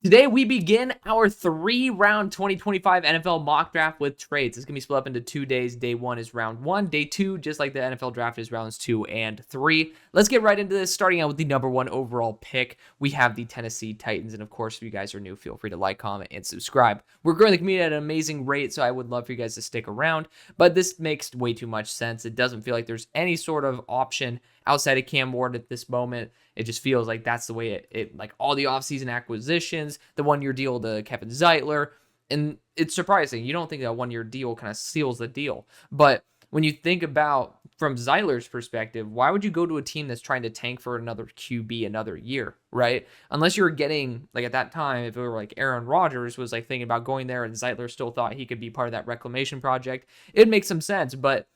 Today, we begin our 3-round 2025 NFL mock draft with trades. It's going to be split up into 2 days. Day 1 is round 1. Day 2, just like the NFL draft, is rounds 2 and 3. Let's get right into this, starting out with the number 1 overall pick. We have the Tennessee Titans. And of course, if you guys are new, feel free to like, comment, and subscribe. We're growing the community at an amazing rate, so I would love for you guys to stick around. But this makes way too much sense. It doesn't feel like there's any sort of option outside of Cam Ward at this moment. It just feels like that's the way it like all the offseason acquisitions, the 1-year deal to Kevin Zeitler. And it's surprising. You don't think that 1-year deal kind of seals the deal. But when you think about from Zeitler's perspective, why would you go to a team that's trying to tank for another QB another year, right? Unless you're getting, like at that time, if it were like Aaron Rodgers was like thinking about going there and Zeitler still thought he could be part of that reclamation project, it'd make some sense. But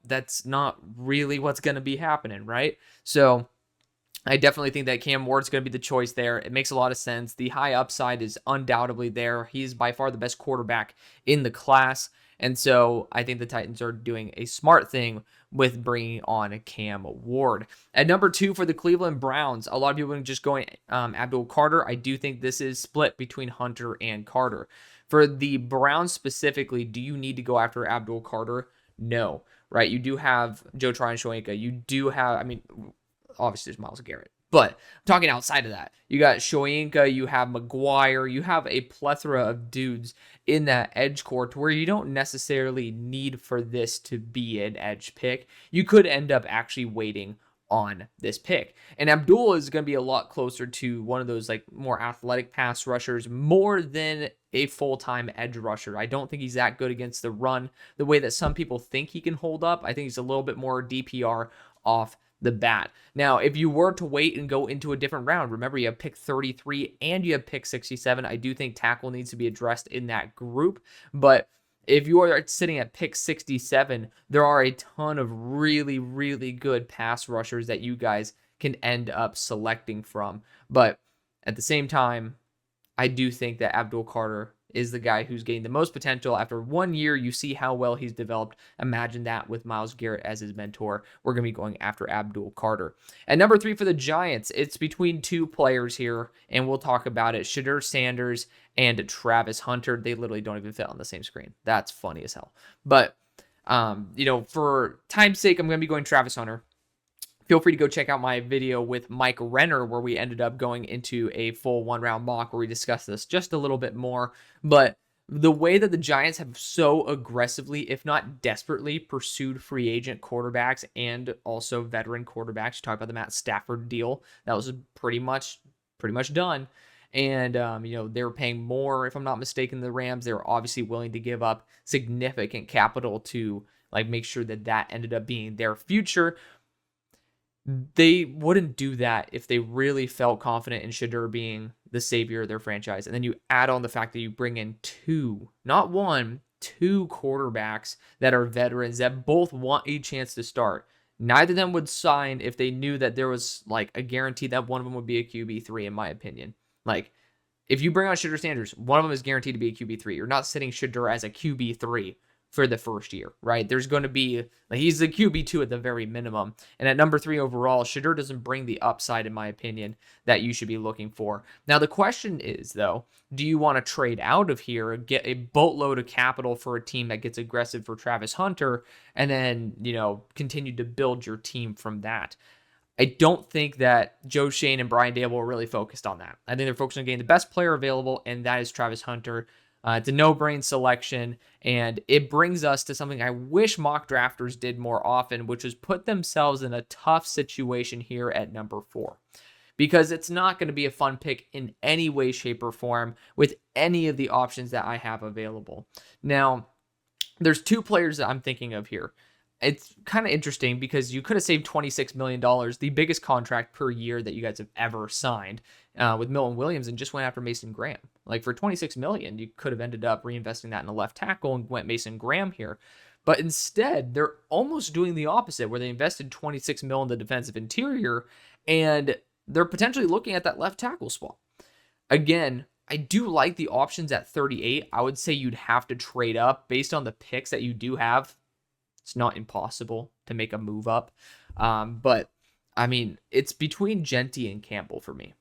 that's not really what's going to be happening, right? So I definitely think that Cam Ward's going to be the choice there. It makes a lot of sense. The high upside is undoubtedly there. He's by far the best quarterback in the class. And so I think the Titans are doing a smart thing with bringing on Cam Ward. At number 2 for the Cleveland Browns, a lot of people are just going Abdul Carter. I do think this is split between Hunter and Carter. For the Browns specifically, do you need to go after Abdul Carter? No, right? You do have Joe Tryon-Shoyinka. You do have, obviously there's Myles Garrett, but I'm talking outside of that. You got Shoyinka, you have McGuire, you have a plethora of dudes in that edge court where you don't necessarily need for this to be an edge pick. You could end up actually waiting on this pick. And Abdul is going to be a lot closer to one of those like more athletic pass rushers more than a full-time edge rusher. I don't think he's that good against the run the way that some people think he can hold up. I think he's a little bit more DPR off the bat. Now, if you were to wait and go into a different round, remember you have pick 33 and you have pick 67. I do think tackle needs to be addressed in that group, but if you are sitting at pick 67, there are a ton of really, really good pass rushers that you guys can end up selecting from. But at the same time, I do think that Abdul Carter is the guy who's getting the most potential. After 1 year, you see how well he's developed. Imagine that with Myles Garrett as his mentor. We're going to be going after Abdul Carter. At number 3 for the Giants, it's between 2 players here, and we'll talk about it. Shedeur Sanders and Travis Hunter. They literally don't even fit on the same screen. That's funny as hell. But, for time's sake, I'm going to be going Travis Hunter. Feel free to go check out my video with Mike Renner where we ended up going into a full 1-round mock where we discussed this just a little bit more. But the way that the Giants have so aggressively, if not desperately, pursued free agent quarterbacks and also veteran quarterbacks, you talk about the Matt Stafford deal, that was pretty much done. And, they were paying more, if I'm not mistaken, the Rams. They were obviously willing to give up significant capital to make sure that ended up being their future. They wouldn't do that if they really felt confident in Shedeur being the savior of their franchise. And then you add on the fact that you bring in 2, not 1, 2 quarterbacks that are veterans that both want a chance to start. Neither of them would sign if they knew that there was a guarantee that one of them would be a QB3, in my opinion. If you bring on Shedeur Sanders, one of them is guaranteed to be a QB3. You're not sitting Shedeur as a QB3 for the first year, right? There's going to be, he's the QB2 at the very minimum. And at number 3 overall, Shedeur doesn't bring the upside, in my opinion, that you should be looking for. Now, the question is, though, do you want to trade out of here, get a boatload of capital for a team that gets aggressive for Travis Hunter, and then, continue to build your team from that? I don't think that Joe Shane and Brian Dable are really focused on that. I think they're focused on getting the best player available, and that is Travis Hunter. It's a no-brain selection, and it brings us to something I wish mock drafters did more often, which was put themselves in a tough situation here at number 4. Because it's not going to be a fun pick in any way, shape, or form with any of the options that I have available. Now, there's 2 players that I'm thinking of here. It's kind of interesting because you could have saved $26 million, the biggest contract per year that you guys have ever signed with Milton Williams, and just went after Mason Graham. For $26 million, you could have ended up reinvesting that in a left tackle and went Mason Graham here. But instead, they're almost doing the opposite, where they invested $26 million in the defensive interior, and they're potentially looking at that left tackle spot. Again, I do like the options at 38. I would say you'd have to trade up based on the picks that you do have. It's not impossible to make a move up. But, it's between Genty and Campbell for me.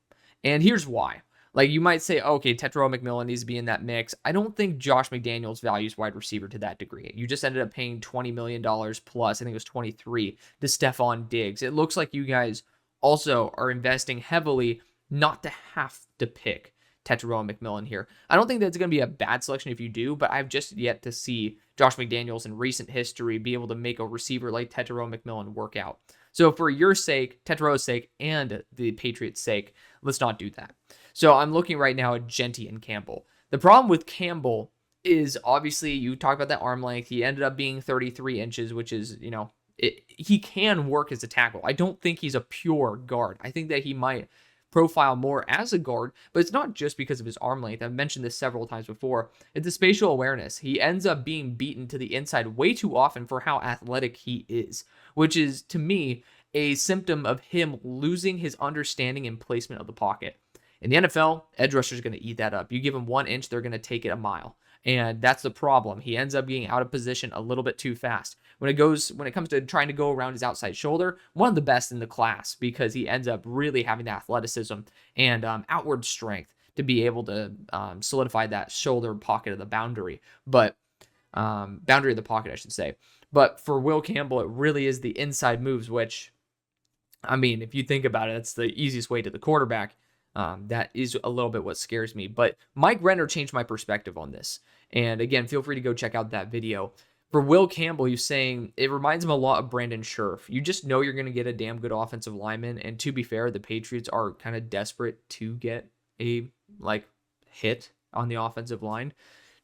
And here's why. Like, you might say, okay, Tetairoa McMillan needs to be in that mix. I don't think Josh McDaniels values wide receiver to that degree. You just ended up paying $20 million plus, I think it was 23, to Stephon Diggs. It looks like you guys also are investing heavily not to have to pick Tetairoa McMillan here. I don't think that's going to be a bad selection if you do, but I've just yet to see Josh McDaniels in recent history be able to make a receiver like Tetairoa McMillan work out. So for your sake, Tetairoa's sake, and the Patriots' sake, let's not do that. So I'm looking right now at Genty and Campbell. The problem with Campbell is obviously you talk about that arm length. He ended up being 33 inches, which is, he can work as a tackle. I don't think he's a pure guard. I think that he might profile more as a guard, but it's not just because of his arm length. I've mentioned this several times before. It's the spatial awareness. He ends up being beaten to the inside way too often for how athletic he is, which is, to me, a symptom of him losing his understanding and placement of the pocket. In the NFL, edge rushers are going to eat that up. You give them 1 inch, they're going to take it a mile. And that's the problem. He ends up getting out of position a little bit too fast. When it comes to trying to go around his outside shoulder, one of the best in the class, because he ends up really having the athleticism and outward strength to be able to solidify that shoulder pocket of the boundary. But boundary of the pocket, I should say. But for Will Campbell, it really is the inside moves, which, I mean, if you think about it, it's the easiest way to the quarterback. That is a little bit what scares me. But Mike Renner changed my perspective on this. And again, feel free to go check out that video. For Will Campbell, he's saying it reminds him a lot of Brandon Scherf. You just know you're going to get a damn good offensive lineman. And to be fair, the Patriots are kind of desperate to get a hit on the offensive line,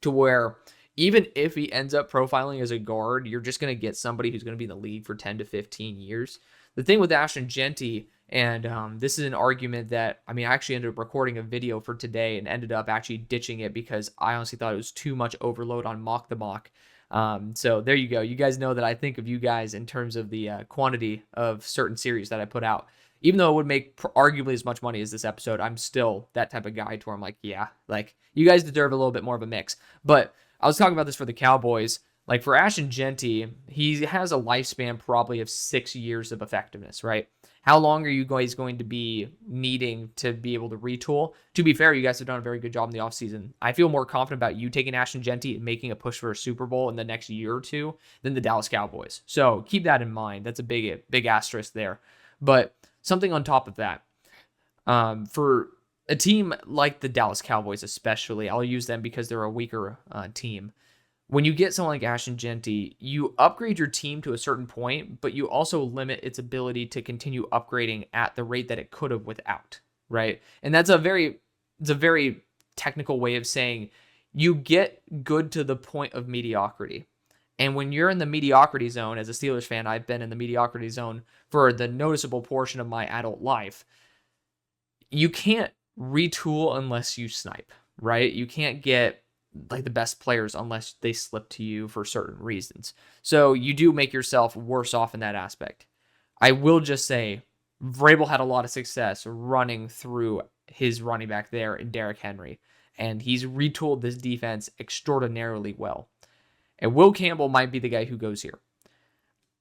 to where even if he ends up profiling as a guard, you're just going to get somebody who's going to be in the league for 10 to 15 years. The thing with Ashton Genty, and this is an argument that, I actually ended up recording a video for today and ended up actually ditching it because I honestly thought it was too much overload on Mock the Mock. So there you go. You guys know that I think of you guys in terms of the quantity of certain series that I put out. Even though it would make arguably as much money as this episode, I'm still that type of guy to where I'm like, yeah, you guys deserve a little bit more of a mix. But I was talking about this for the Cowboys. For Ashton Genty, he has a lifespan probably of 6 years of effectiveness, right? How long are you guys going to be needing to be able to retool? To be fair, you guys have done a very good job in the offseason. I feel more confident about you taking Ashton Genty and making a push for a Super Bowl in the next year or two than the Dallas Cowboys. So keep that in mind. That's a big asterisk there. But something on top of that, for a team like the Dallas Cowboys especially, I'll use them because they're a weaker team. When you get someone like Ashton Genty, you upgrade your team to a certain point, but you also limit its ability to continue upgrading at the rate that it could have without, right? And that's a very technical way of saying you get good to the point of mediocrity. And when you're in the mediocrity zone, as a Steelers fan, I've been in the mediocrity zone for the noticeable portion of my adult life. You can't retool unless you snipe, right? You can't get the best players unless they slip to you for certain reasons. So you do make yourself worse off in that aspect. I will just say, Vrabel had a lot of success running through his running back there in Derrick Henry, and he's retooled this defense extraordinarily well. And Will Campbell might be the guy who goes here.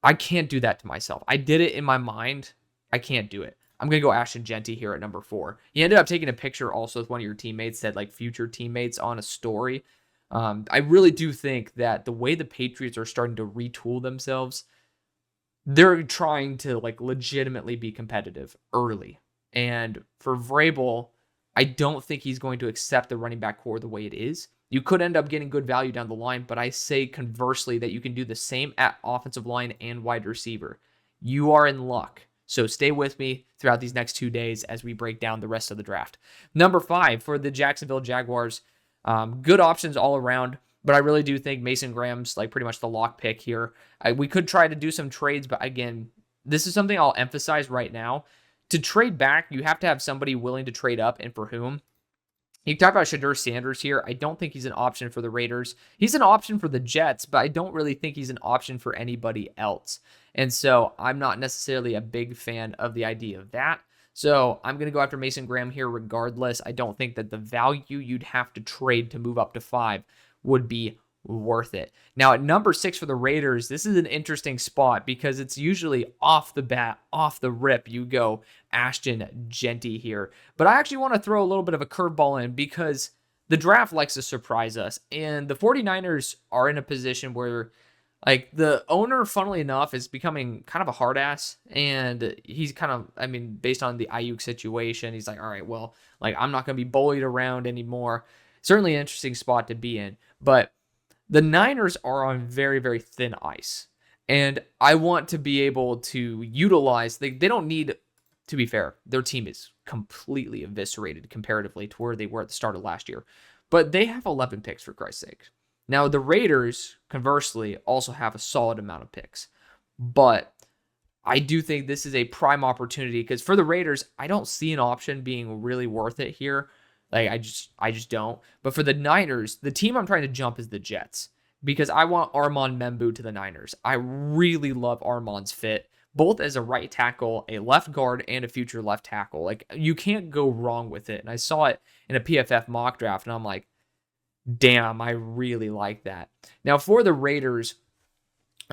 I can't do that to myself. I did it in my mind. I can't do it. I'm going to go Ashton Genty here at number 4. He ended up taking a picture also with one of your teammates, said future teammates on a story. I really do think that the way the Patriots are starting to retool themselves, they're trying to legitimately be competitive early. And for Vrabel, I don't think he's going to accept the running back core the way it is. You could end up getting good value down the line, but I say conversely that you can do the same at offensive line and wide receiver. You are in luck. So stay with me throughout these next 2 days as we break down the rest of the draft. Number 5 for the Jacksonville Jaguars. Good options all around, but I really do think Mason Graham's pretty much the lock pick here. We could try to do some trades, but again, this is something I'll emphasize right now. To trade back, you have to have somebody willing to trade up, and for whom? You talk about Shedeur Sanders here. I don't think he's an option for the Raiders. He's an option for the Jets, but I don't really think he's an option for anybody else. And so I'm not necessarily a big fan of the idea of that. So I'm going to go after Mason Graham here regardless. I don't think that the value you'd have to trade to move up to 5 would be worth it. Now at number 6 for the Raiders, this is an interesting spot because it's usually off the bat, off the rip, you go Ashton Jeanty here. But I actually want to throw a little bit of a curveball in because the draft likes to surprise us. And the 49ers are in a position where like the owner, funnily enough, is becoming kind of a hard ass. And he's kind of, I mean, based on the Ayuk situation, he's like, all right, well, like I'm not going to be bullied around anymore. Certainly an interesting spot to be in. But the Niners are on very, very thin ice. And I want to be able to utilize, they don't need, to be fair, their team is completely eviscerated comparatively to where they were at the start of last year. But they have 11 picks, for Christ's sake. Now, the Raiders, conversely, also have a solid amount of picks. But I do think this is a prime opportunity because for the Raiders, I don't see an option being really worth it here. Like, I just don't. But for the Niners, the team I'm trying to jump is the Jets because I want Armand Membu to the Niners. I really love Armand's fit, both as a right tackle, a left guard, and a future left tackle. Like, you can't go wrong with it. And I saw it in a PFF mock draft, and I'm like, damn, I really like that. Now, for the Raiders,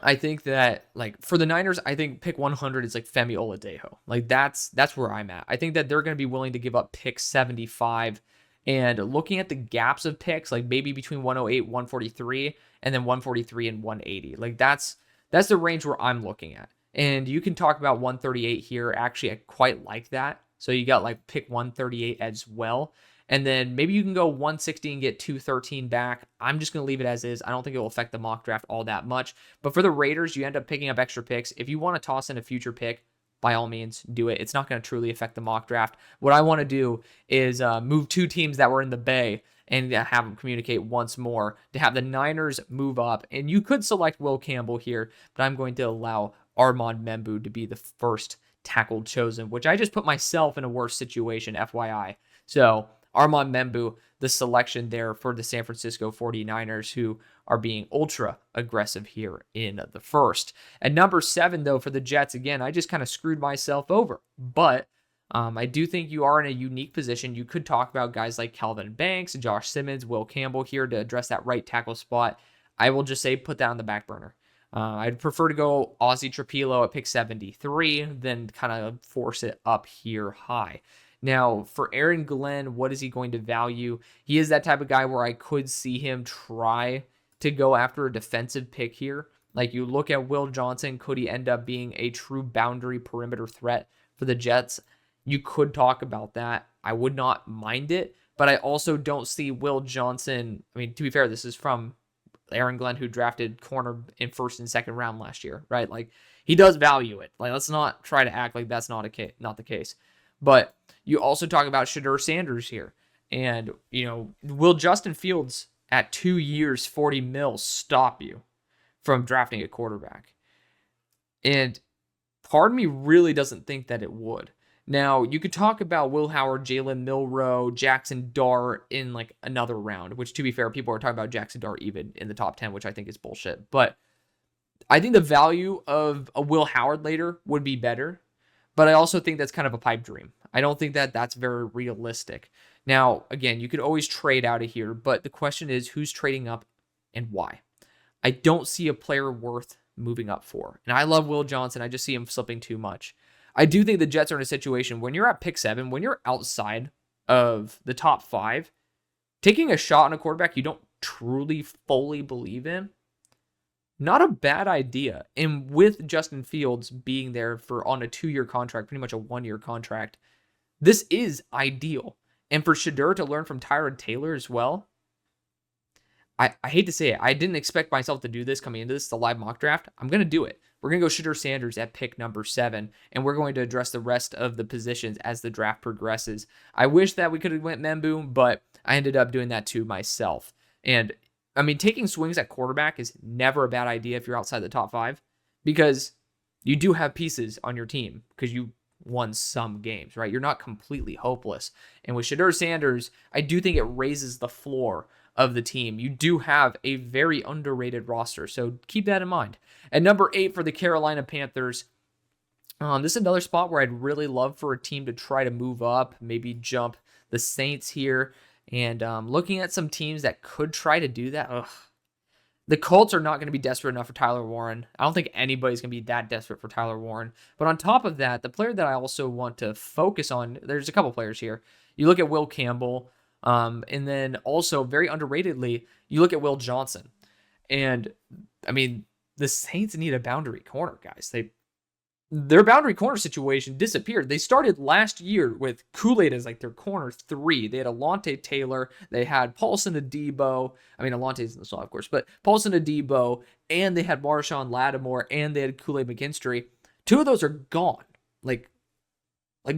I think that, like, for the Niners, I think pick 100 is like Femi Oladejo. Like, that's where I'm at. I think that they're going to be willing to give up pick 75. And looking at the gaps of picks, like maybe between 108, 143, and then 143 and 180. Like, that's the range where I'm looking at. And you can talk about 138 here. Actually, I quite like that. So you got like pick 138 as well. And then maybe you can go 160 and get 213 back. I'm just going to leave it as is. I don't think it will affect the mock draft all that much. But for the Raiders, you end up picking up extra picks. If you want to toss in a future pick, by all means, do it. It's not going to truly affect the mock draft. What I want to do is move 2 teams that were in the Bay and have them communicate once more to have the Niners move up. And you could select Will Campbell here, but I'm going to allow Armand Membu to be the first tackle chosen, which I just put myself in a worse situation, FYI. So Armand Membu, the selection there for the San Francisco 49ers, who are being ultra aggressive here in the first. At number 7, though, for the Jets, again, I just kind of screwed myself over. But I do think you are in a unique position. You could talk about guys like Calvin Banks, Josh Simmons, Will Campbell here to address that right tackle spot. I will just say put that on the back burner. I'd prefer to go Ozzie Trapilo at pick 73 than kind of force it up here high. Now, for Aaron Glenn, what is he going to value? He is that type of guy where I could see him try to go after a defensive pick here. Like, you look at Will Johnson, could he end up being a true boundary perimeter threat for the Jets? You could talk about that. I would not mind it, but I also don't see Will Johnson. I mean, to be fair, this is from Aaron Glenn, who drafted corner in first and second round last year, right? Like, he does value it. Like, let's not try to act like that's not the case. But you also talk about Shedeur Sanders here. And, you know, will Justin Fields at 2 years, 40 mil stop you from drafting a quarterback? And part of me really doesn't think that it would. Now, you could talk about Will Howard, Jalen Milroe, Jackson Dart in like another round, which, to be fair, people are talking about Jackson Dart even in the top 10, which I think is bullshit. But I think the value of a Will Howard later would be better. But I also think that's kind of a pipe dream. I don't think that that's very realistic. Now, again, you could always trade out of here, but the question is who's trading up and why? I don't see a player worth moving up for. And I love Will Johnson. I just see him slipping too much. I do think the Jets are in a situation when you're at pick 7, when you're outside of the top 5, taking a shot on a quarterback you don't truly fully believe in, not a bad idea. And with Justin Fields being there for on a 2-year contract, pretty much a 1-year contract, this is ideal. And for Shedeur to learn from Tyrod Taylor as well, I hate to say it, I didn't expect myself to do this coming into this, the live mock draft. I'm going to do it. We're going to go Shedeur Sanders at pick number 7, and we're going to address the rest of the positions as the draft progresses. I wish that we could have went Membu, but I ended up doing that to myself. And I mean, taking swings at quarterback is never a bad idea if you're outside the top 5, because you do have pieces on your team because you won some games, right? You're not completely hopeless. And with Shedeur Sanders, I do think it raises the floor of the team. You do have a very underrated roster, so keep that in mind. At number 8 for the Carolina Panthers, this is another spot where I'd really love for a team to try to move up, maybe jump the Saints here. And looking at some teams that could try to do that, The Colts are not going to be desperate enough for Tyler Warren. I don't think anybody's going to be that desperate for Tyler Warren. But on top of that, the player that I also want to focus on, there's a couple players here. You look at Will Campbell, and then also very underratedly, you look at Will Johnson. And I mean, the Saints need a boundary corner, guys. Their boundary corner situation disappeared. They started last year with Kool-Aid as like their corner 3. They had Alontae Taylor. They had Paulson Adebo. I mean, Alontae's in the slot, of course, but Paulson Adebo, and they had Marshawn Lattimore, and they had Kool-Aid McKinstry. 2 of those are gone. Like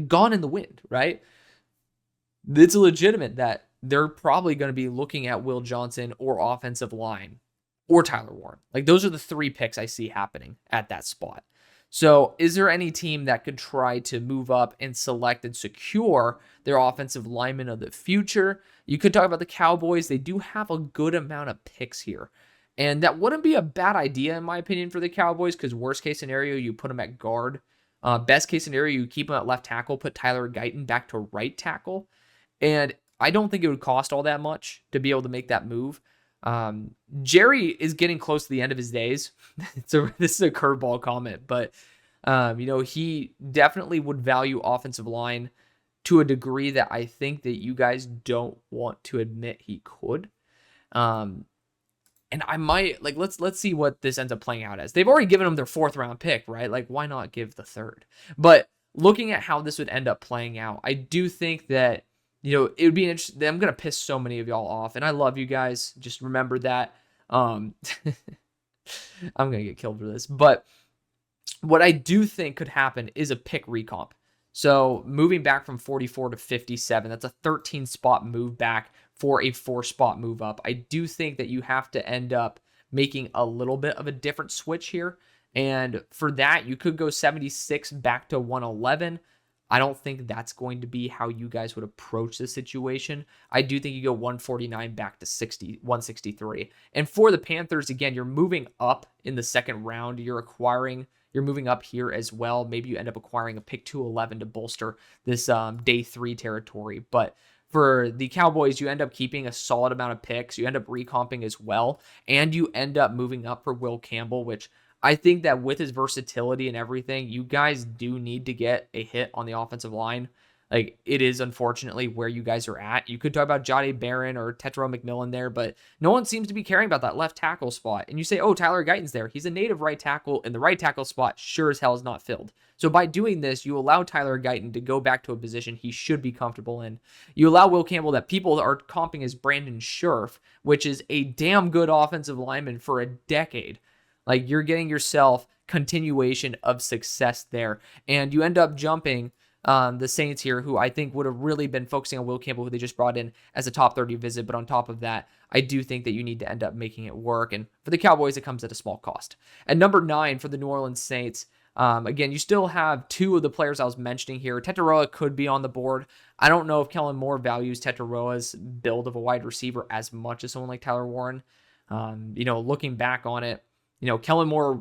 gone in the wind, right? It's legitimate that they're probably going to be looking at Will Johnson or offensive line or Tyler Warren. Like, those are the 3 picks I see happening at that spot. So is there any team that could try to move up and select and secure their offensive lineman of the future? You could talk about the Cowboys. They do have a good amount of picks here. And that wouldn't be a bad idea, in my opinion, for the Cowboys, because worst case scenario, you put them at guard. Best case scenario, you keep them at left tackle, put Tyler Guyton back to right tackle. And I don't think it would cost all that much to be able to make that move. Jerry is getting close to the end of his days. So this is a curveball comment, but he definitely would value offensive line to a degree that I think that you guys don't want to admit he could. And I might let's see what this ends up playing out as. They've already given him their 4th round pick, right? Like, why not give the 3rd? But looking at how this would end up playing out, I do think that it would be interesting. I'm going to piss so many of y'all off, and I love you guys. Just remember that. I'm going to get killed for this. But what I do think could happen is a pick recomp. So moving back from 44 to 57, that's a 13-spot move back for a 4-spot move up. I do think that you have to end up making a little bit of a different switch here. And for that, you could go 76 back to 111. I don't think that's going to be how you guys would approach the situation. I do think you go 149 back to 163. And for the Panthers, again, you're moving up in the 2nd round. You're moving up here as well. Maybe you end up acquiring a pick 211 to bolster this day 3 territory. But for the Cowboys, you end up keeping a solid amount of picks. You end up recomping as well. And you end up moving up for Will Campbell, which I think that with his versatility and everything, you guys do need to get a hit on the offensive line. Like, it is unfortunately where you guys are at. You could talk about Jahdae Barron or Tetairoa McMillan there, but no one seems to be caring about that left tackle spot. And you say, oh, Tyler Guyton's there. He's a native right tackle, and the right tackle spot sure as hell is not filled. So by doing this, you allow Tyler Guyton to go back to a position he should be comfortable in. You allow Will Campbell, that people are comping as Brandon Scherf, which is a damn good offensive lineman for a decade. Like, you're getting yourself continuation of success there. And you end up jumping the Saints here, who I think would have really been focusing on Will Campbell, who they just brought in as a top 30 visit. But on top of that, I do think that you need to end up making it work. And for the Cowboys, it comes at a small cost. At number 9 for the New Orleans Saints, again, you still have 2 of the players I was mentioning here. Tetairoa could be on the board. I don't know if Kellen Moore values Tetairoa's build of a wide receiver as much as someone like Tyler Warren. Looking back on it, Kellen Moore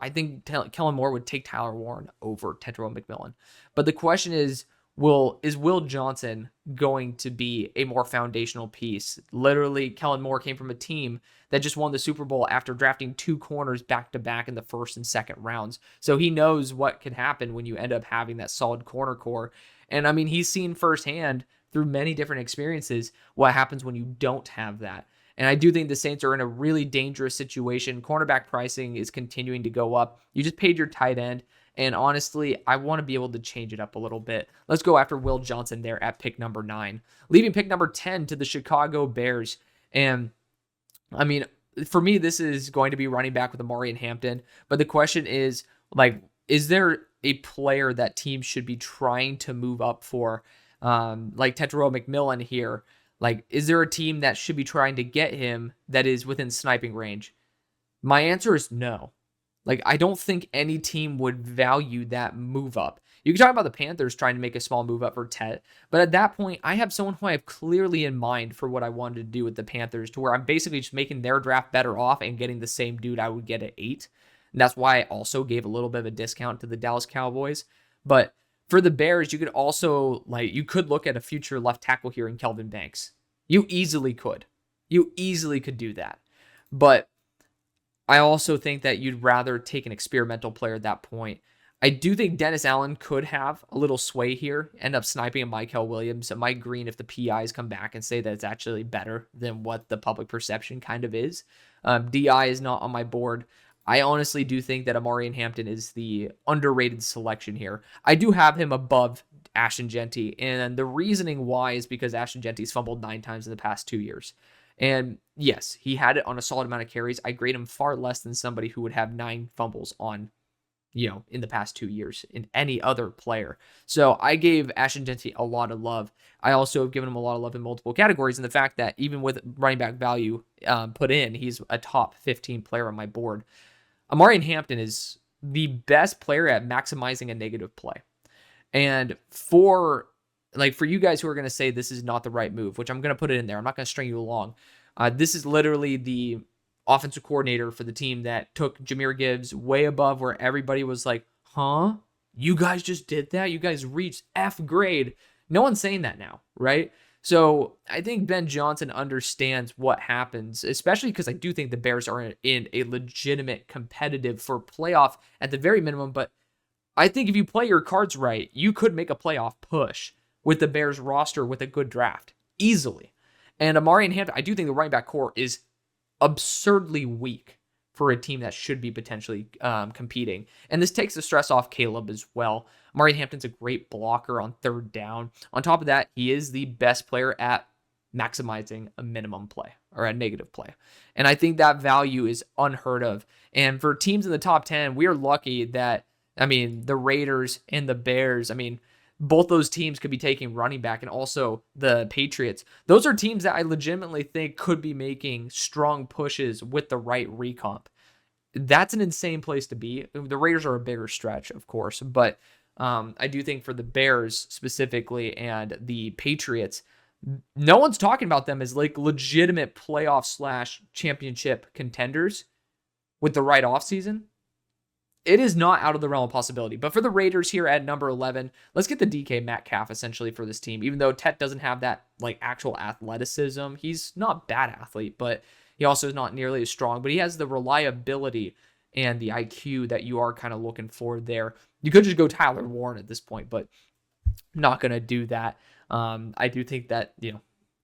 I think Kellen Moore would take Tyler Warren over Tetairoa McMillan. But the question is Will Johnson going to be a more foundational piece? Literally, Kellen Moore came from a team that just won the Super Bowl after drafting 2 corners back-to-back in the 1st and 2nd rounds. So he knows what could happen when you end up having that solid corner core. And I mean, he's seen firsthand through many different experiences what happens when you don't have that. And I do think the Saints are in a really dangerous situation. Cornerback pricing is continuing to go up. You just paid your tight end. And honestly, I want to be able to change it up a little bit. Let's go after Will Johnson there at pick number 9. Leaving pick number 10 to the Chicago Bears. And I mean, for me, this is going to be running back with Amari and Hampton. But the question is, is there a player that teams should be trying to move up for? Like Tetairoa McMillan here. Is there a team that should be trying to get him that is within sniping range? My answer is no. I don't think any team would value that move up. You can talk about the Panthers trying to make a small move up for Tet, but at that point, I have someone who I have clearly in mind for what I wanted to do with the Panthers, to where I'm basically just making their draft better off and getting the same dude I would get at 8. And that's why I also gave a little bit of a discount to the Dallas Cowboys. But for the Bears, you could also, you could look at a future left tackle here in Kelvin Banks. You easily could. You easily could do that. But I also think that you'd rather take an experimental player at that point. I do think Dennis Allen could have a little sway here, end up sniping a Michael Williams. It might green if the PIs come back and say that it's actually better than what the public perception kind of is. DI is not on my board. I honestly do think that Amari Hampton is the underrated selection here. I do have him above Ashton Genty, and the reasoning why is because Ashton Genty's fumbled 9 times in the past 2 years. And yes, he had it on a solid amount of carries. I grade him far less than somebody who would have 9 fumbles on, in the past 2 years in any other player. So I gave Ashton Genty a lot of love. I also have given him a lot of love in multiple categories. And the fact that even with running back value put in, he's a top 15 player on my board. Amari Hampton is the best player at maximizing a negative play. And for you guys who are going to say this is not the right move, which I'm going to put it in there, I'm not going to string you along. This is literally the offensive coordinator for the team that took Jahmyr Gibbs way above where everybody was like, huh? You guys just did that? You guys reached F grade. No one's saying that now, right? So I think Ben Johnson understands what happens, especially because I do think the Bears are in a legitimate competitive for playoff at the very minimum. But I think if you play your cards right, you could make a playoff push with the Bears roster with a good draft easily. And Amari Hampton, I do think the running back core is absurdly weak for a team that should be potentially competing. And this takes the stress off Caleb as well. Amari Hampton's a great blocker on third down. On top of that, he is the best player at maximizing a minimum play or a negative play. And I think that value is unheard of. And for teams in the top 10, we are lucky that, the Raiders and the Bears, both those teams could be taking running back, and also the Patriots. Those are teams that I legitimately think could be making strong pushes with the right recomp. That's an insane place to be. The Raiders are a bigger stretch, of course, but I do think for the Bears specifically and the Patriots, no one's talking about them as like legitimate playoff / championship contenders with the right offseason. It is not out of the realm of possibility. But for the Raiders here at number 11, let's get the DK Metcalf essentially for this team. Even though Tet doesn't have that like actual athleticism, he's not a bad athlete, but he also is not nearly as strong. But he has the reliability and the IQ that you are kind of looking for there. You could just go Tyler Warren at this point, but not going to do that. I do think that,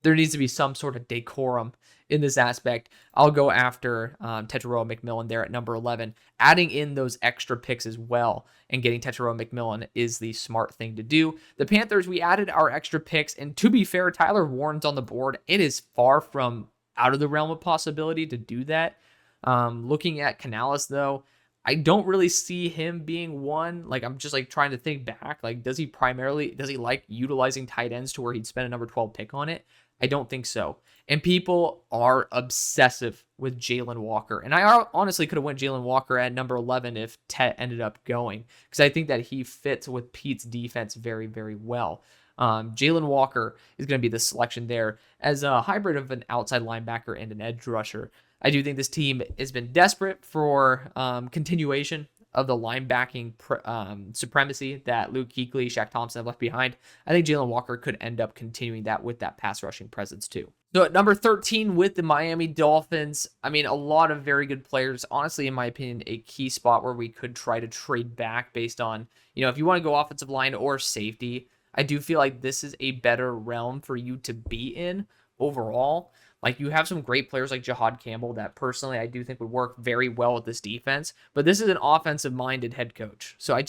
there needs to be some sort of decorum in this aspect. I'll go after Tetairoa McMillan there at number 11. Adding in those extra picks as well and getting Tetairoa McMillan is the smart thing to do. The Panthers, we added our extra picks, and to be fair, Tyler Warren's on the board. It is far from out of the realm of possibility to do that. Looking at Canales, though, I don't really see him being one. I'm just trying to think back. Does he like utilizing tight ends to where he'd spend a number 12 pick on it? I don't think so. And people are obsessive with Jalen Walker. And I honestly could have went Jalen Walker at number 11 if Tet ended up going, because I think that he fits with Pete's defense very, very well. Jalen Walker is going to be the selection there as a hybrid of an outside linebacker and an edge rusher. I do think this team has been desperate for continuation of the linebacking supremacy that Luke Kuechly, Shaq Thompson have left behind. I think Jalen Walker could end up continuing that with that pass rushing presence too. So at number 13 with the Miami Dolphins, a lot of very good players. Honestly, in my opinion, a key spot where we could try to trade back based on, if you want to go offensive line or safety, I do feel like this is a better realm for you to be in overall. You have some great players like Jahad Campbell that personally I do think would work very well with this defense, but this is an offensive-minded head coach. So I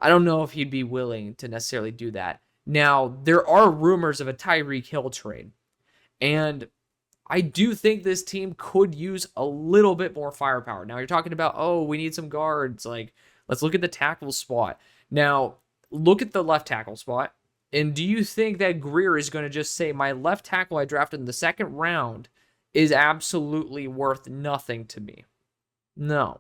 don't know if he'd be willing to necessarily do that. Now, there are rumors of a Tyreek Hill trade, and I do think this team could use a little bit more firepower. Now, you're talking about, we need some guards. Let's look at the tackle spot. Now, look at the left tackle spot. And do you think that Greer is going to just say, my left tackle I drafted in the second round is absolutely worth nothing to me? No.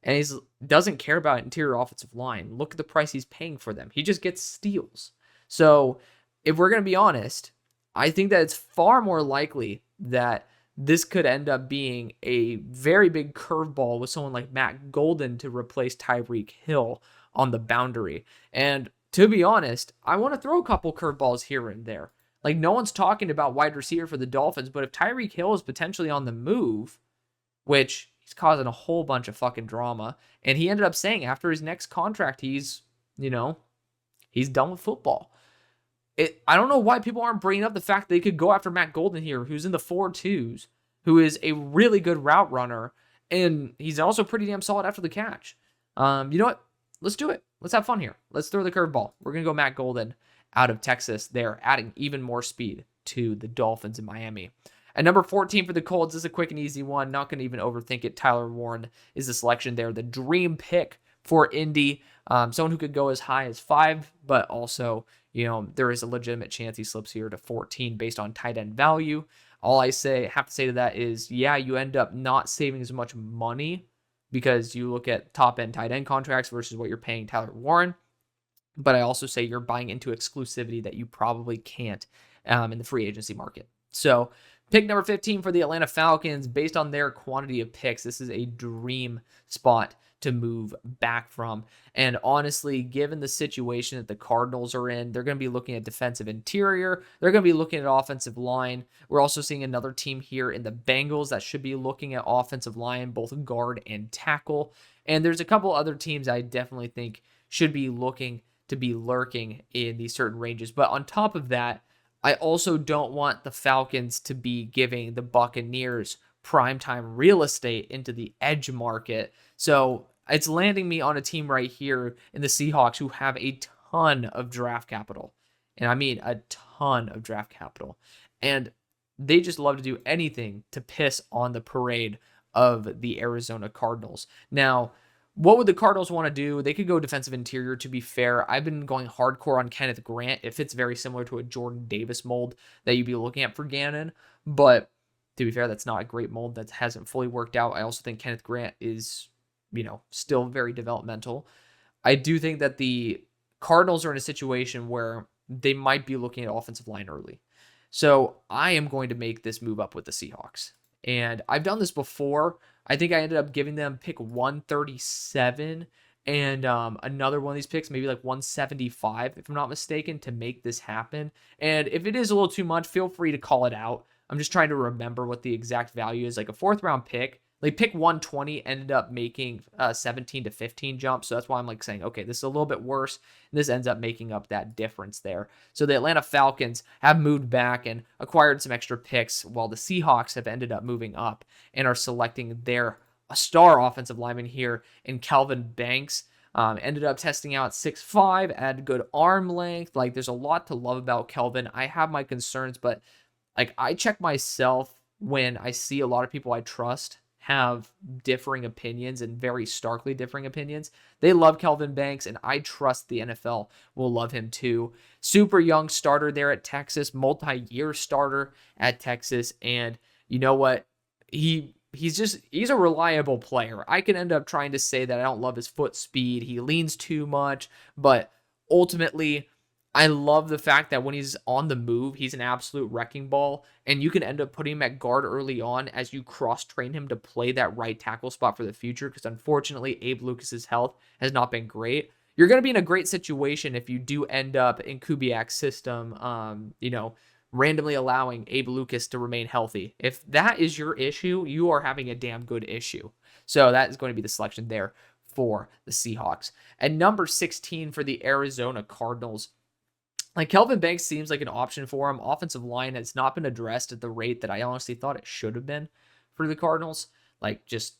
And he doesn't care about interior offensive line. Look at the price he's paying for them. He just gets steals. So if we're going to be honest, I think that it's far more likely that this could end up being a very big curveball with someone like Matt Golden to replace Tyreek Hill on the boundary. And to be honest, I want to throw a couple curveballs here and there. No one's talking about wide receiver for the Dolphins, but if Tyreek Hill is potentially on the move, which He's causing a whole bunch of fucking drama. And he ended up saying after his next contract, he's done with football. I don't know why people aren't bringing up the fact that they could go after Matt Golden here, who's in the 4.2s, who is a really good route runner, and he's also pretty damn solid after the catch. You know what? Let's do it. Let's have fun here. Let's throw the curveball. We're going to go Matt Golden out of Texas there, adding even more speed to the Dolphins in Miami. At number 14 for the Colts, this is a quick and easy one. Not going to even overthink it. Tyler Warren is the selection there. The dream pick for Indy. Someone who could go as high as 5, but also, there is a legitimate chance he slips here to 14 based on tight end value. All I have to say to that is, yeah, you end up not saving as much money because you look at top end tight end contracts versus what you're paying Tyler Warren. But I also say you're buying into exclusivity that you probably can't in the free agency market. So pick number 15 for the Atlanta Falcons, based on their quantity of picks, this is a dream spot to move back from. And honestly, given the situation that the Cardinals are in, they're going to be looking at defensive interior. They're going to be looking at offensive line. We're also seeing another team here in the Bengals that should be looking at offensive line, both guard and tackle. And there's a couple other teams I definitely think should be looking to be lurking in these certain ranges. But on top of that, I also don't want the Falcons to be giving the Buccaneers primetime real estate into the edge market. So it's landing me on a team right here in the Seahawks who have a ton of draft capital. And I mean a ton of draft capital. And they just love to do anything to piss on the parade of the Arizona Cardinals. Now, what would the Cardinals want to do? They could go defensive interior, to be fair. I've been going hardcore on Kenneth Grant. It fits very similar to a Jordan Davis mold that you'd be looking at for Gannon. But to be fair, that's not a great mold that hasn't fully worked out. I also think Kenneth Grant is, still very developmental. I do think that the Cardinals are in a situation where they might be looking at offensive line early. So I am going to make this move up with the Seahawks. And I've done this before. I think I ended up giving them pick 137 and another one of these picks, maybe like 175, if I'm not mistaken, to make this happen. And if it is a little too much, feel free to call it out. I'm just trying to remember what the exact value is. Like a 4th round pick, like pick 120 ended up making 17 to 15 jumps. So that's why I'm like saying, okay, this is a little bit worse. And this ends up making up that difference there. So the Atlanta Falcons have moved back and acquired some extra picks, while the Seahawks have ended up moving up and are selecting their star offensive lineman here in Kelvin Banks. Ended up testing out 6'5", had good arm length. Like, there's a lot to love about Kelvin. I have my concerns, but like, I check myself when I see a lot of people I trust have differing opinions, and very starkly differing opinions. They love Kelvin Banks, and I trust the NFL will love him too. Super young starter there at Texas, multi-year starter at Texas, and you know what? He's a reliable player. I can end up trying to say that I don't love his foot speed. He leans too much, but ultimately, I love the fact that when he's on the move, he's an absolute wrecking ball, and you can end up putting him at guard early on as you cross-train him to play that right tackle spot for the future, because unfortunately, Abe Lucas's health has not been great. You're going to be in a great situation if you do end up in Kubiak's system, randomly allowing Abe Lucas to remain healthy. If that is your issue, you are having a damn good issue. So that is going to be the selection there for the Seahawks. At number 16 for the Arizona Cardinals, like, Kelvin Banks seems like an option for him. Offensive line has not been addressed at the rate that I honestly thought it should have been for the Cardinals. Like, just,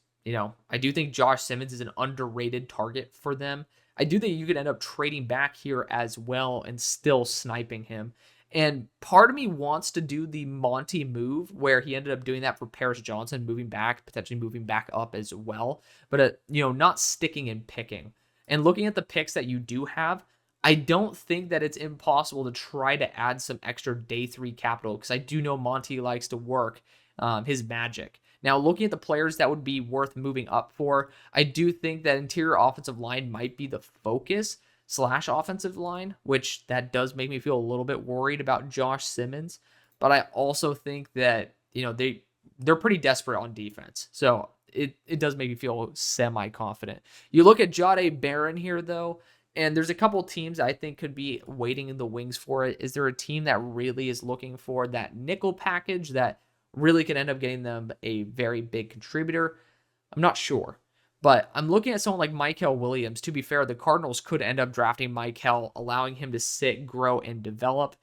I do think Josh Simmons is an underrated target for them. I do think you could end up trading back here as well and still sniping him. And part of me wants to do the Monty move, where he ended up doing that for Paris Johnson, moving back, potentially moving back up as well. But, not sticking and picking. And looking at the picks that you do have, I don't think that it's impossible to try to add some extra day 3 capital, because I do know Monty likes to work his magic. Now, looking at the players that would be worth moving up for, I do think that interior offensive line might be the focus / offensive line, which that does make me feel a little bit worried about Josh Simmons. But I also think that, they're pretty desperate on defense. So it does make me feel semi-confident. You look at Jahdae Barron here, though, and there's a couple teams I think could be waiting in the wings for it. Is there a team that really is looking for that nickel package that really could end up getting them a very big contributor? I'm not sure. But I'm looking at someone like Michael Williams. To be fair, the Cardinals could end up drafting Michael, allowing him to sit, grow, and develop.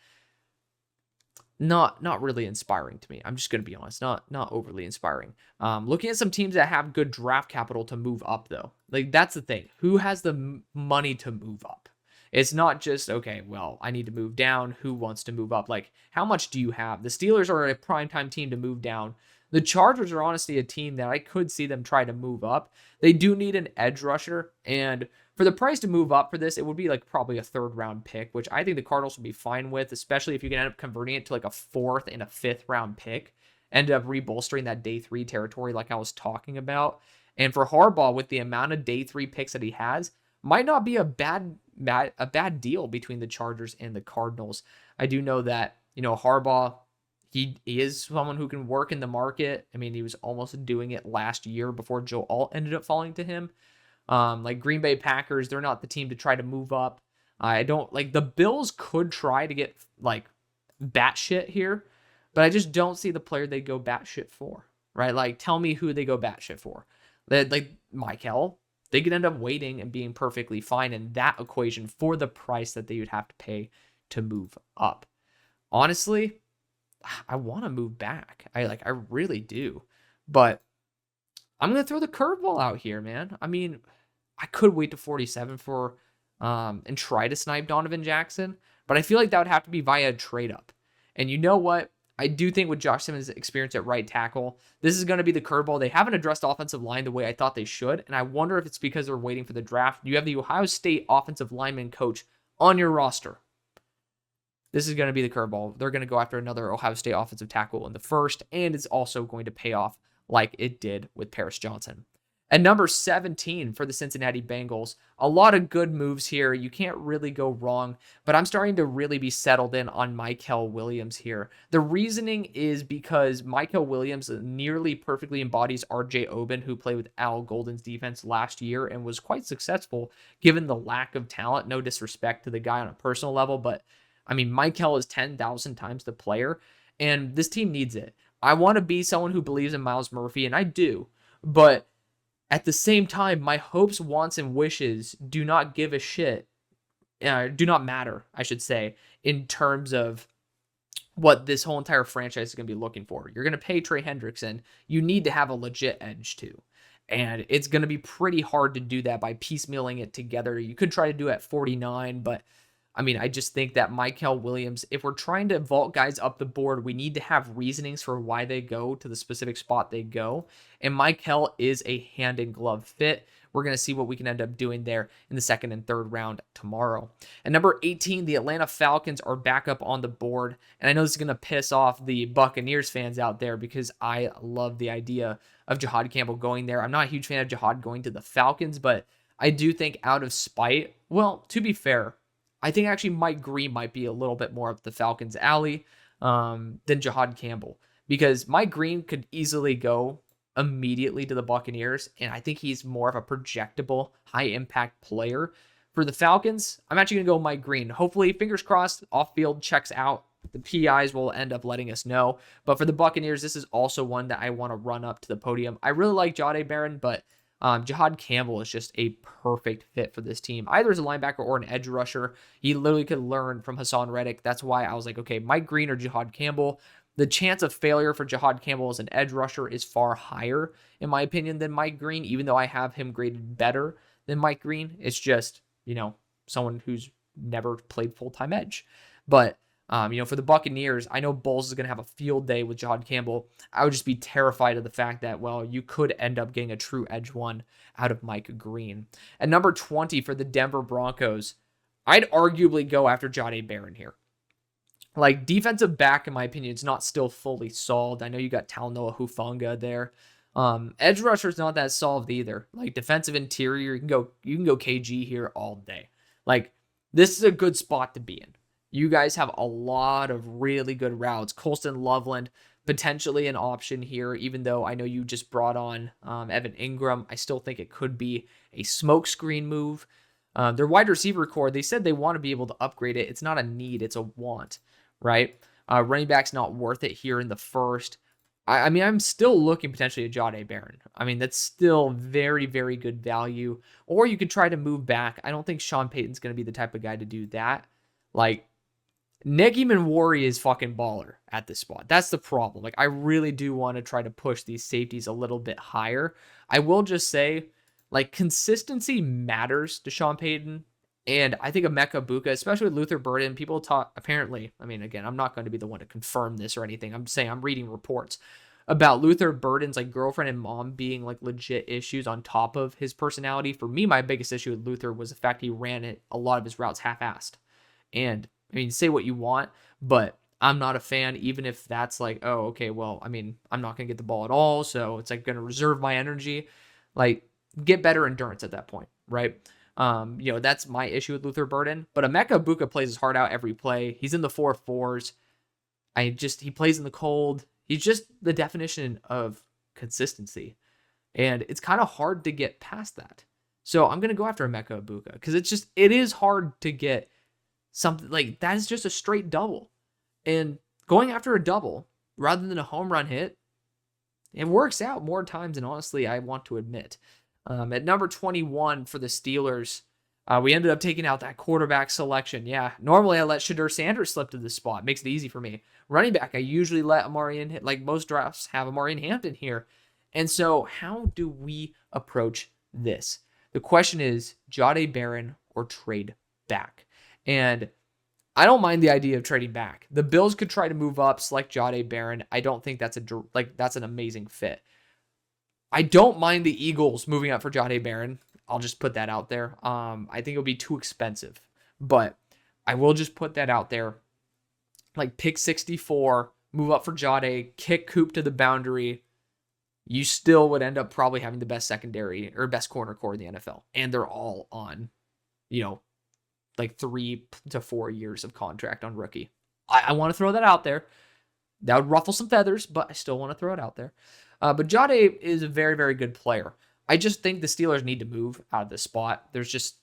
Not really inspiring to me. I'm just going to be honest. Not overly inspiring. Looking at some teams that have good draft capital to move up, though. Like, that's the thing. Who has the money to move up? It's not just, okay, well, I need to move down. Who wants to move up? Like, how much do you have? The Steelers are a primetime team to move down. The Chargers are honestly a team that I could see them try to move up. They do need an edge rusher, and for the price to move up for this, it would be like probably a 3rd round pick, which I think the Cardinals would be fine with, especially if you can end up converting it to like a 4th and a 5th round pick, end up rebolstering that day 3 territory like I was talking about. And for Harbaugh, with the amount of day 3 picks that he has, might not be a bad deal between the Chargers and the Cardinals. I do know that, Harbaugh, he is someone who can work in the market. I mean, he was almost doing it last year before Joe Alt ended up falling to him. Like Green Bay Packers, they're not the team to try to move up. I don't like the Bills could try to get like batshit here, but I just don't see the player they go batshit for, right? Like, tell me who they go batshit for. Like Michael, they could end up waiting and being perfectly fine in that equation for the price that they would have to pay to move up. Honestly, I want to move back. I really do. But I'm going to throw the curveball out here, man. I mean, I could wait to 47 for and try to snipe Donovan Jackson, but I feel like that would have to be via a trade up. And you know what? I do think with Josh Simmons' experience at right tackle, this is going to be the curveball. They haven't addressed offensive line the way I thought they should, and I wonder if it's because they're waiting for the draft. You have the Ohio State offensive lineman coach on your roster. This is going to be the curveball. They're going to go after another Ohio State offensive tackle in the 1st, and it's also going to pay off like it did with Paris Johnson. At number 17 for the Cincinnati Bengals, a lot of good moves here. You can't really go wrong, but I'm starting to really be settled in on Michael Williams here. The reasoning is because Michael Williams nearly perfectly embodies R.J. Oben, who played with Al Golden's defense last year and was quite successful given the lack of talent. No disrespect to the guy on a personal level, but I mean, Michael is 10,000 times the player, and this team needs it. I want to be someone who believes in Myles Murphy, and I do, but at the same time, my hopes, wants, and wishes do not give a shit, do not matter, I should say, in terms of what this whole entire franchise is going to be looking for. You're going to pay Trey Hendrickson. You need to have a legit edge too. And it's going to be pretty hard to do that by piecemealing it together. You could try to do it at 49, but I mean, I just think that Michael Williams, if we're trying to vault guys up the board, we need to have reasonings for why they go to the specific spot they go. And Michael is a hand in glove fit. We're going to see what we can end up doing there in the 2nd and 3rd round tomorrow. At number 18, the Atlanta Falcons are back up on the board. And I know this is going to piss off the Buccaneers fans out there because I love the idea of Jahad Campbell going there. I'm not a huge fan of Jahad going to the Falcons, but I do think out of spite, well, to be fair, I think actually Mike Green might be a little bit more up the Falcons' alley than Jahad Campbell, because Mike Green could easily go immediately to the Buccaneers, and I think he's more of a projectable, high-impact player. For the Falcons, I'm actually going to go Mike Green. Hopefully, fingers crossed, off-field checks out. The PIs will end up letting us know. But for the Buccaneers, this is also one that I want to run up to the podium. I really like Jahdae Barron, but Jahad Campbell is just a perfect fit for this team, either as a linebacker or an edge rusher. He literally could learn from Hassan Reddick. That's why I was like, okay, Mike Green or Jahad Campbell. The chance of failure for Jahad Campbell as an edge rusher is far higher, in my opinion, than Mike Green, even though I have him graded better than Mike Green. It's just, someone who's never played full-time edge. But for the Buccaneers, I know Bowles is going to have a field day with Jahad Campbell. I would just be terrified of the fact that, well, you could end up getting a true edge one out of Mike Green. At number 20 for the Denver Broncos, I'd arguably go after Jahdae Barron here. Like, defensive back, in my opinion, is not still fully solved. I know you got Talanoa Hufanga there. Edge rusher is not that solved either. Like, defensive interior, you can go KG here all day. Like, this is a good spot to be in. You guys have a lot of really good routes. Colston Loveland, potentially an option here, even though I know you just brought on Evan Ingram. I still think it could be a smokescreen move. Their wide receiver core, they said they want to be able to upgrade it. It's not a need, it's a want, right? Running back's not worth it here in the 1st. I mean, I'm still looking potentially at Jahdae Barron. I mean, that's still very, very good value. Or you could try to move back. I don't think Sean Payton's going to be the type of guy to do that. Like, Negim Menwari is fucking baller at this spot. That's the problem. Like, I really do want to try to push these safeties a little bit higher. I will just say, like, consistency matters to Sean Payton. And I think Emeka Egbuka, especially with Luther Burden, people talk, apparently, I mean, again, I'm not going to be the one to confirm this or anything. I'm saying I'm reading reports about Luther Burden's like girlfriend and mom being like legit issues on top of his personality. For me, my biggest issue with Luther was the fact he ran it a lot of his routes half-assed. And I mean, say what you want, but I'm not a fan, even if that's like, oh, okay, well, I mean, I'm not going to get the ball at all, so it's like going to reserve my energy. Like, get better endurance at that point, right? That's my issue with Luther Burden. But Emeka Egbuka plays his heart out every play. He's in the 4-4s. He plays in the cold. He's just the definition of consistency. And it's kind of hard to get past that. So I'm going to go after Emeka Egbuka because it is hard to get something like that is just a straight double. And going after a double rather than a home run hit, it works out more times than honestly I want to admit. At number 21 for the Steelers, we ended up taking out that quarterback selection. Yeah, normally I let Shedeur Sanders slip to this spot. Makes it easy for me. Running back, I usually let Amari, like most drafts, have Amari Hampton here. And so how do we approach this? The question is Jahdae Barron or trade back. And I don't mind the idea of trading back. The Bills could try to move up, select Jahdae Barron. I don't think that's an amazing fit. I don't mind the Eagles moving up for Jahdae Barron. I'll just put that out there. I think it'll be too expensive, but I will just put that out there. Like pick 64, move up for Jahdae, kick Coop to the boundary. You still would end up probably having the best secondary or best corner core in the NFL. And they're all on, like 3 to 4 years of contract on rookie. I want to throw that out there. That would ruffle some feathers, but I still want to throw it out there. But Jahdae is a very, very good player. I just think the Steelers need to move out of this spot. There's just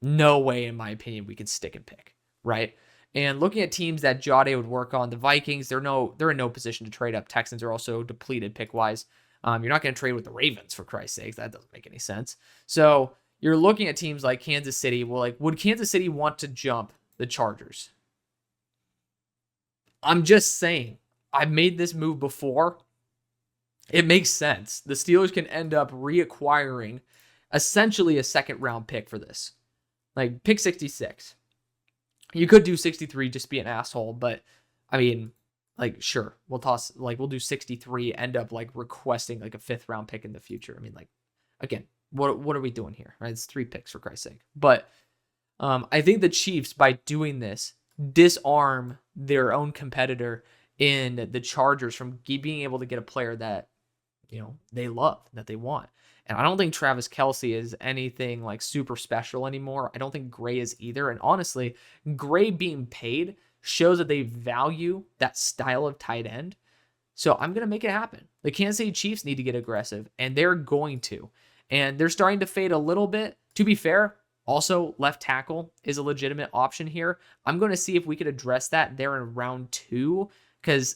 no way, in my opinion, we can stick and pick, right? And looking at teams that Jahdae would work on, the Vikings, they're in no position to trade up. Texans are also depleted pick-wise. You're not going to trade with the Ravens, for Christ's sake. That doesn't make any sense. So you're looking at teams like Kansas City. Well, like, would Kansas City want to jump the Chargers? I'm just saying. I've made this move before. It makes sense. The Steelers can end up reacquiring essentially a second-round pick for this. Like, pick 66. You could do 63, just be an asshole, but, I mean, like, sure. We'll do 63, end up, like, requesting, like, a 5th-round pick in the future. I mean, like, again, what are we doing here, right? It's 3 picks, for Christ's sake. But I think the Chiefs, by doing this, disarm their own competitor in the Chargers from being able to get a player that, they love, that they want. And I don't think Travis Kelce is anything like super special anymore. I don't think Gray is either. And honestly, Gray being paid shows that they value that style of tight end. So I'm going to make it happen. The Kansas City Chiefs need to get aggressive, and they're going to. And they're starting to fade a little bit. To be fair, also left tackle is a legitimate option here. I'm going to see if we could address that there in round 2, because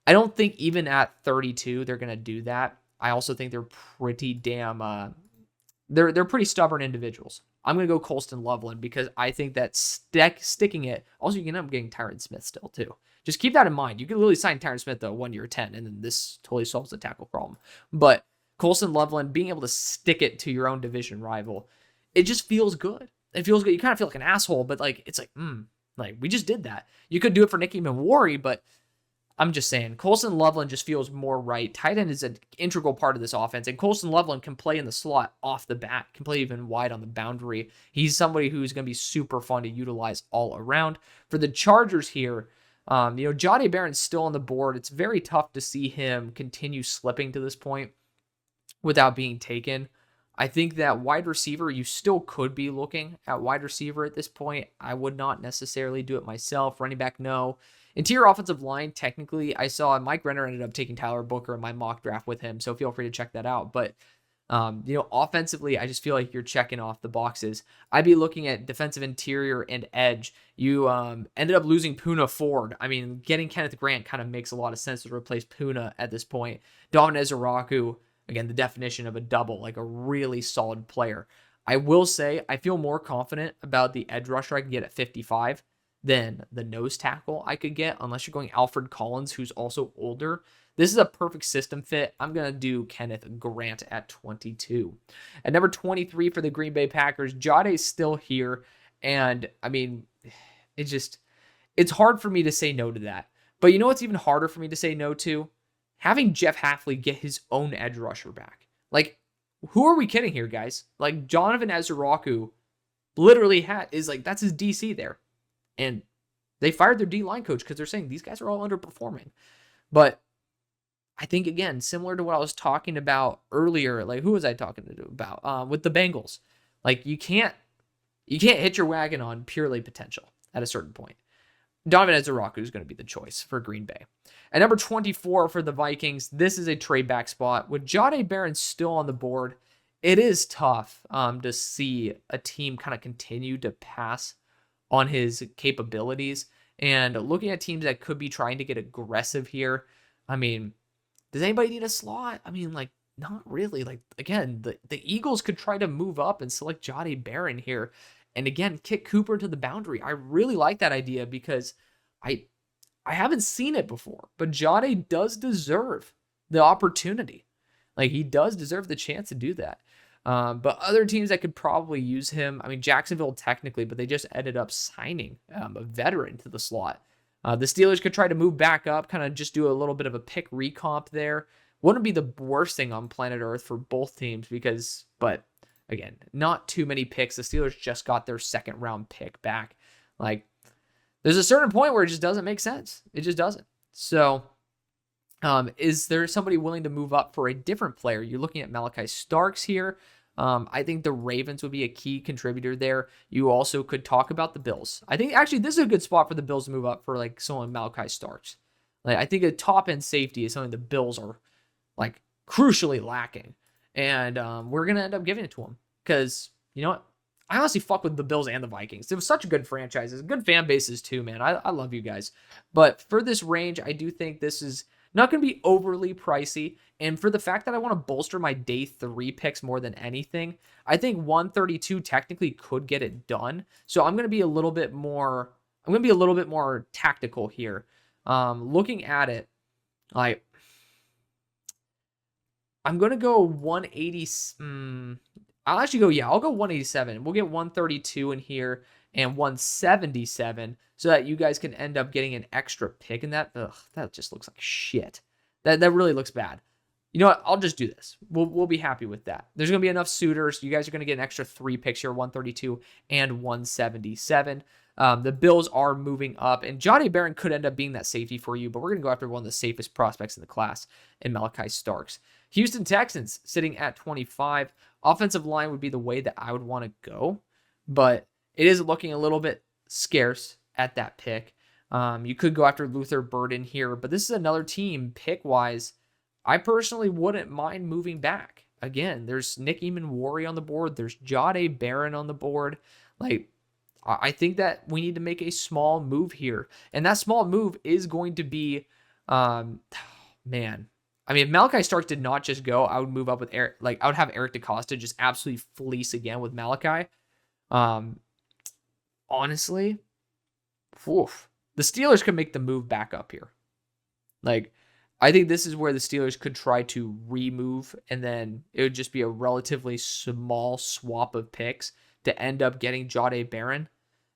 I don't think even at 32 they're going to do that. I also think they're pretty damn they're pretty stubborn individuals. I'm going to go Colston Loveland because I think that sticking it. Also, you can end up getting Tyron Smith still too. Just keep that in mind. You can literally sign Tyron Smith though 1 year 10, and then this totally solves the tackle problem. But Colston Loveland, being able to stick it to your own division rival, it just feels good. It feels good. You kind of feel like an asshole, but like it's like we just did that. You could do it for Negim Menwari, but I'm just saying, Colston Loveland just feels more right. Tight end is an integral part of this offense, and Colston Loveland can play in the slot off the bat, can play even wide on the boundary. He's somebody who's going to be super fun to utilize all around. For the Chargers here, Jahdae Barron's still on the board. It's very tough to see him continue slipping to this point without being taken. I think that wide receiver, you still could be looking at wide receiver at this point. I would not necessarily do it myself. Running back, no. Interior offensive line, technically, I saw Mike Renner ended up taking Tyler Booker in my mock draft with him, so feel free to check that out. But Offensively, I just feel like you're checking off the boxes. I'd be looking at defensive interior and edge. You ended up losing Puna Ford. I mean, getting Kenneth Grant kind of makes a lot of sense to replace Puna at this point. Dominic Ezeraku, again, the definition of a double, like a really solid player. I will say I feel more confident about the edge rusher I can get at 55 than the nose tackle I could get, unless you're going Alfred Collins, who's also older. This is a perfect system fit. I'm going to do Kenneth Grant at 22. At number 23 for the Green Bay Packers, Jade's still here. And I mean, it's hard for me to say no to that. But you know what's even harder for me to say no to? Having Jeff Hafley get his own edge rusher back. Like, who are we kidding here, guys? Like, Jonathan Ezeraku literally that's his DC there. And they fired their D-line coach because they're saying these guys are all underperforming. But I think, again, similar to what I was talking about earlier, like, who was I talking about? With the Bengals. Like, you can't hit your wagon on purely potential at a certain point. Donovan Ezeraku is going to be the choice for Green Bay. At number 24 for the Vikings, this is a trade back spot. With Jahdae Barron still on the board, it is tough to see a team kind of continue to pass on his capabilities. And looking at teams that could be trying to get aggressive here, I mean, does anybody need a slot? I mean, like, not really. Like, again, the Eagles could try to move up and select Jahdae Barron here. And again, kick Cooper to the boundary. I really like that idea because I haven't seen it before. But Jahdae does deserve the opportunity. Like, he does deserve the chance to do that. But other teams that could probably use him, I mean, Jacksonville technically, but they just ended up signing a veteran to the slot. The Steelers could try to move back up, kind of just do a little bit of a pick recomp there. Wouldn't be the worst thing on planet Earth for both teams but again, not too many picks. The Steelers just got their second round pick back. Like, there's a certain point where it just doesn't make sense. It just doesn't. So, is there somebody willing to move up for a different player? You're looking at Malachi Starks here. I think the Ravens would be a key contributor there. You also could talk about the Bills. I think actually this is a good spot for the Bills to move up for like someone Malachi Starks. Like, I think a top end safety is something the Bills are like crucially lacking. And we're going to end up giving it to them because, you know what? I honestly fuck with the Bills and the Vikings. It was such good franchises, good fan bases too, man. I love you guys. But for this range, I do think this is not going to be overly pricey. And for the fact that I want to bolster my day 3 picks more than anything, I think 132 technically could get it done. So I'm going to be a little bit more tactical here. Looking at it, like, I'm going to go 180. I'll go 187. We'll get 132 in here and 177 so that you guys can end up getting an extra pick in that. Ugh, that just looks like shit. That really looks bad. You know what? I'll just do this. We'll be happy with that. There's going to be enough suitors. You guys are going to get an extra 3 picks here, 132 and 177. The Bills are moving up, and Jahdae Barron could end up being that safety for you, but we're going to go after one of the safest prospects in the class in Malachi Starks. Houston Texans sitting at 25. Offensive line would be the way that I would want to go, but it is looking a little bit scarce at that pick. You could go after Luther Burden here, but this is another team pick-wise I personally wouldn't mind moving back. Again, there's Nick Eamon-Wari on the board. There's Jahdae Barron on the board. Like, I think that we need to make a small move here. And that small move is going to be, man. I mean, if Malachi Starks did not just go, I would move up with Eric. Like, I would have Eric DeCosta just absolutely fleece again with Malachi. Honestly, the Steelers could make the move back up here. Like, I think this is where the Steelers could try to remove, and then it would just be a relatively small swap of picks to end up getting Jahdae Barron.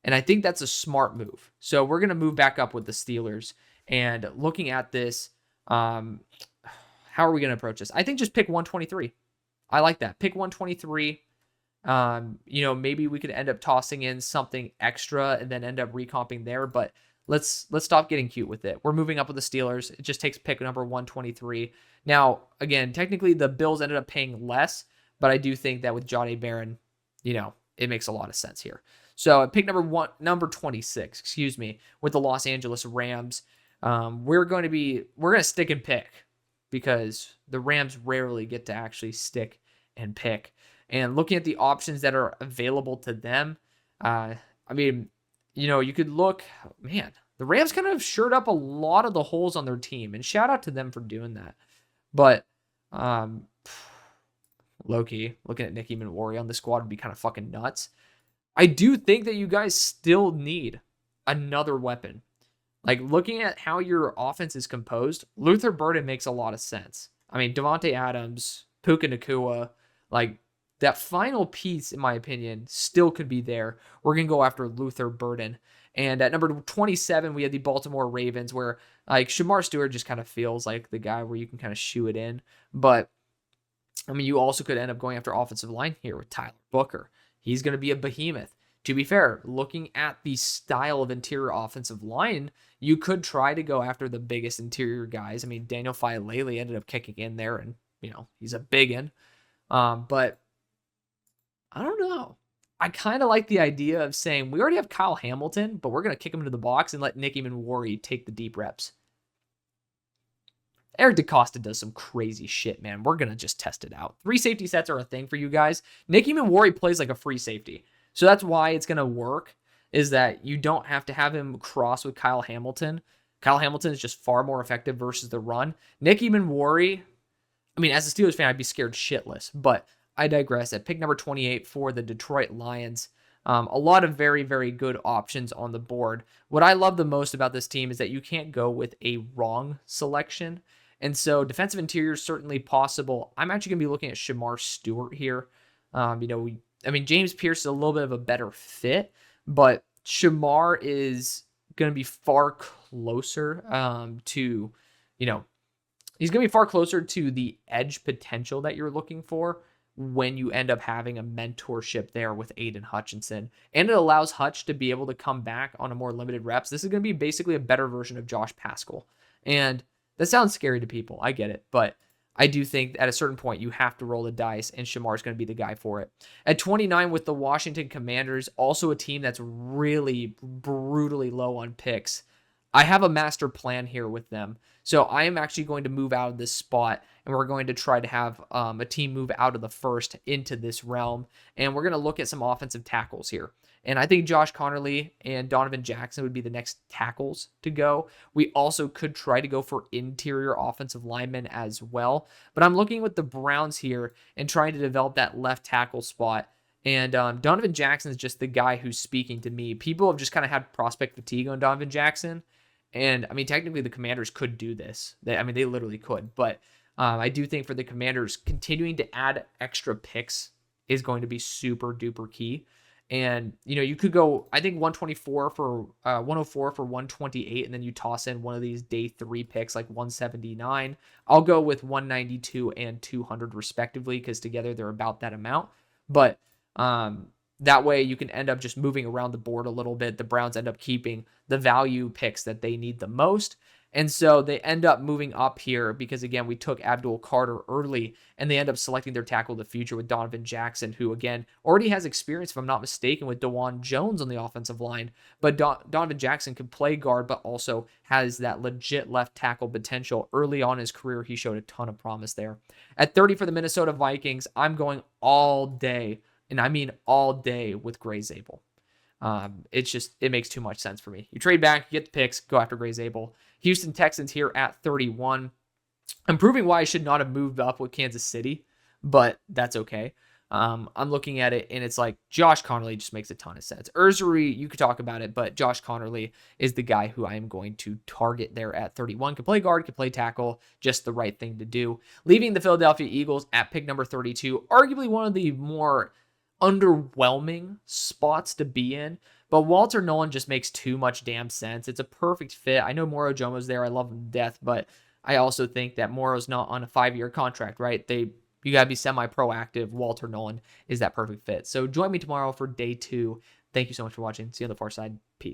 And I think that's a smart move. So we're going to move back up with the Steelers. And looking at this, how are we going to approach this? I think just pick 123. I like that. Pick 123. Maybe we could end up tossing in something extra and then end up recomping there. But let's stop getting cute with it. We're moving up with the Steelers. It just takes pick number 123. Now, again, technically the Bills ended up paying less, but I do think that with Jahdae Barron, it makes a lot of sense here. So at pick number 26, with the Los Angeles Rams, we're going to stick and pick because the Rams rarely get to actually stick and pick. And looking at the options that are available to them, I mean, you could look, man, the Rams kind of shored up a lot of the holes on their team, and shout out to them for doing that. But low-key, looking at Nicky Manwari on the squad would be kind of fucking nuts. I do think that you guys still need another weapon. Like, looking at how your offense is composed, Luther Burden makes a lot of sense. I mean, Devontae Adams, Puka Nacua, like, that final piece, in my opinion, still could be there. We're going to go after Luther Burden. And at number 27, we had the Baltimore Ravens, where, like, Shamar Stewart just kind of feels like the guy where you can kind of shoe it in. But, I mean, you also could end up going after offensive line here with Tyler Booker. He's going to be a behemoth. To be fair, looking at the style of interior offensive line, you could try to go after the biggest interior guys. I mean, Daniel Failele ended up kicking in there, and, he's a biggin. But I don't know. I kind of like the idea of saying, we already have Kyle Hamilton, but we're going to kick him into the box and let Nicky Manwari take the deep reps. Eric DeCosta does some crazy shit, man. We're going to just test it out. 3 safety sets are a thing for you guys. Nicky Manwari plays like a free safety. So that's why it's going to work, is that you don't have to have him cross with Kyle Hamilton. Kyle Hamilton is just far more effective versus the run. Nicky Manwari, I mean, as a Steelers fan, I'd be scared shitless, but I digress. At pick number 28 for the Detroit Lions, a lot of very, very good options on the board. What I love the most about this team is that you can't go with a wrong selection. And so defensive interior is certainly possible. I'm actually going to be looking at Shamar Stewart here. James Pierce is a little bit of a better fit, but Shamar is going to be far closer to, he's going to be far closer to the edge potential that you're looking for when you end up having a mentorship there with Aiden Hutchinson. And it allows Hutch to be able to come back on a more limited reps. This is going to be basically a better version of Josh Paschal. And that sounds scary to people. I get it. But I do think at a certain point you have to roll the dice, and Shamar is going to be the guy for it. At 29 with the Washington Commanders, also a team that's really brutally low on picks. I have a master plan here with them. So I am actually going to move out of this spot, and we're going to try to have a team move out of the first into this realm. And we're going to look at some offensive tackles here. And I think Josh Connerly and Donovan Jackson would be the next tackles to go. We also could try to go for interior offensive linemen as well. But I'm looking with the Browns here and trying to develop that left tackle spot. And Donovan Jackson is just the guy who's speaking to me. People have just kind of had prospect fatigue on Donovan Jackson. And, I mean, technically the Commanders could do this. They literally could. But I do think for the Commanders, continuing to add extra picks is going to be super duper key. And, you could go, I think 124 for 104 for 128, and then you toss in one of these day 3 picks like 179. I'll go with 192 and 200 respectively, because together they're about that amount. But that way you can end up just moving around the board a little bit. The Browns end up keeping the value picks that they need the most. And so they end up moving up here because, again, we took Abdul Carter early, and they end up selecting their tackle of the future with Donovan Jackson, who, again, already has experience, if I'm not mistaken, with DeJuan Jones on the offensive line. But Donovan Jackson can play guard, but also has that legit left tackle potential. Early on in his career, he showed a ton of promise there. At 30 for the Minnesota Vikings, I'm going all day, and I mean all day, with Gray Zabel. It makes too much sense for me. You trade back, you get the picks, go after Gray Zabel. Houston Texans here at 31. I'm proving why I should not have moved up with Kansas City, but that's okay. I'm looking at it, and it's like Josh Connerly just makes a ton of sense. Ursary, you could talk about it, but Josh Connerly is the guy who I am going to target there at 31. Can play guard, can play tackle, just the right thing to do. Leaving the Philadelphia Eagles at pick number 32, arguably one of the more underwhelming spots to be in, but Walter Nolan just makes too much damn sense. It's a perfect fit. I know Moro Jomo's there. I love him to death, but I also think that Moro's not on a 5-year contract, right? You got to be semi-proactive. Walter Nolan is that perfect fit. So join me tomorrow for day 2. Thank you so much for watching. See you on the far side. Peace.